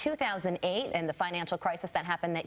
2008 and the financial crisis that happened that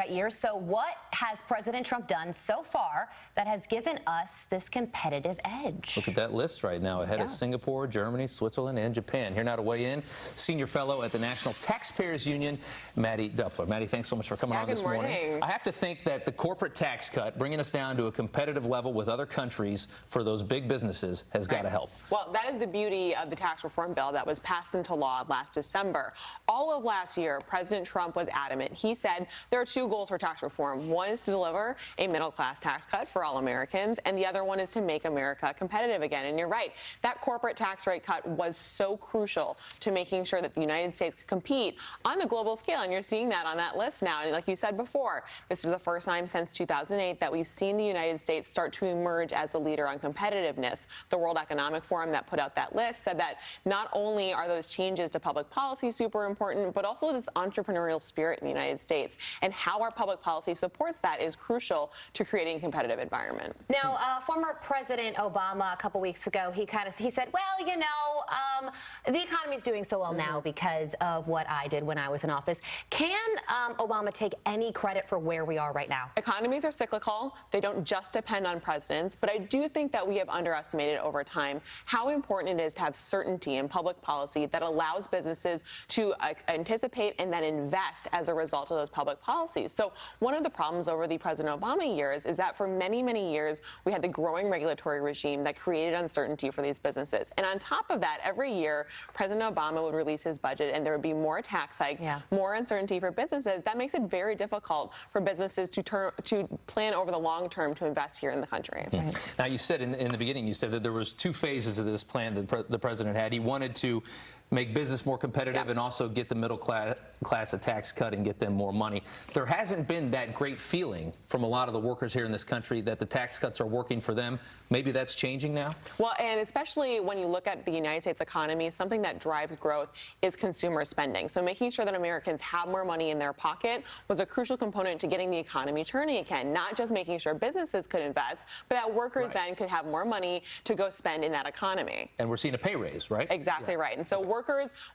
year. So what has President Trump done so far that has given us this competitive edge? Look at that list right now, ahead of Singapore, Germany, Switzerland, and Japan. Here now to weigh in, Senior Fellow at the National Taxpayers Union, Mattie Duppler. Mattie, thanks so much for coming on this morning. I have to think that the corporate tax cut, bringing us down to a competitive level with other countries for those big businesses, has got to help. Well, that is the beauty of the tax reform bill that was passed into law last December. All of last year, President Trump was adamant. He said there are two goals for tax reform. One is to deliver a middle-class tax cut for all Americans, and the other one is to make America competitive again. And you're right, that corporate tax rate cut was so crucial to making sure that the United States could compete on the global scale, and you're seeing that on that list now. And like you said before, this is the first time since 2008 that we've seen the United States start to emerge as the leader on competitiveness. The World Economic Forum that put out that list said that not only are those changes to public policy super important, but also this entrepreneurial spirit in the United States. And how our public policy supports that is crucial to creating a competitive environment. Now, former President Obama, a couple weeks ago, he said, well, you know, the economy's doing so well now because of what I did when I was in office. Can Obama take any credit for where we are right now? Economies are cyclical. They don't just depend on presidents, but I do think that we have underestimated over time how important it is to have certainty in public policy that allows businesses to anticipate and then invest as a result of those public policies. So one of the problems over the President Obama years is that for many, many years, we had the growing regulatory regime that created uncertainty for these businesses. And on top of that, every year, President Obama would release his budget and there would be more tax hikes, more uncertainty for businesses. That makes it very difficult for businesses to plan over the long term to invest here in the country. Now, you said in the beginning, you said that there was two phases of this plan that the president had. He wanted to make business more competitive and also get the middle class a tax cut and get them more money. There hasn't been that great feeling from a lot of the workers here in this country that the tax cuts are working for them. Maybe that's changing now? Well, and especially when you look at the United States economy, something that drives growth is consumer spending. So making sure that Americans have more money in their pocket was a crucial component to getting the economy turning again, not just making sure businesses could invest, but that workers then could have more money to go spend in that economy. And we're seeing a pay raise, right? Exactly right. And so workers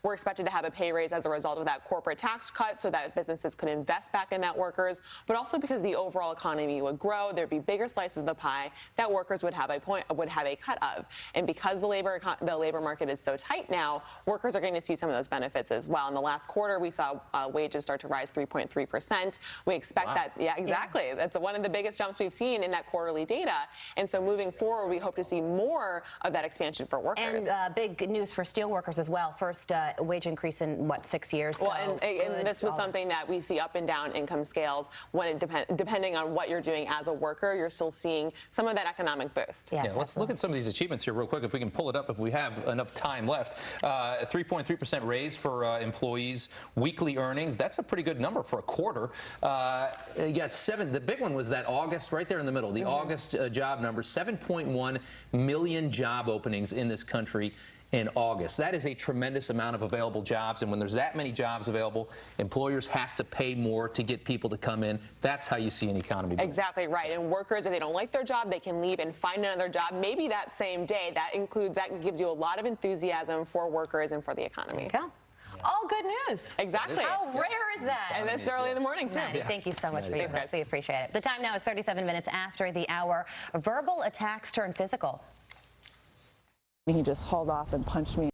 were expected to have a pay raise as a result of that corporate tax cut so that businesses could invest back in that workers, but also because the overall economy would grow, there'd be bigger slices of the pie that workers would have a cut of. And because the labor market is so tight now, workers are going to see some of those benefits as well. In the last quarter, we saw wages start to rise 3.3%. We expect that, exactly. That's one of the biggest jumps we've seen in that quarterly data. And so moving forward, we hope to see more of that expansion for workers. And big news for steel workers as well. First wage increase in, what, 6 years? Well, and this was something that we see up and down income scales. When depending on what you're doing as a worker, you're still seeing some of that economic boost. Yes, let's look at some of these achievements here real quick, if we can pull it up, if we have enough time left. 3.3% raise for employees' weekly earnings. That's a pretty good number for a quarter. You got the big one was that August, right there in the middle, the August job number, 7.1 million job openings in this country in August. That is a tremendous amount of available jobs, and when there's that many jobs available, employers have to pay more to get people to come in. That's how you see an economy boom. Exactly right. And workers, if they don't like their job, they can leave and find another job, maybe that same day. That gives you a lot of enthusiasm for workers and for the economy. There you go. All good news. Exactly. How rare is that? And it's early in the morning, too. Mattie, thank you so much for your time. We appreciate it. The time now is 37 minutes after the hour. Verbal attacks turn physical. He just hauled off and punched me.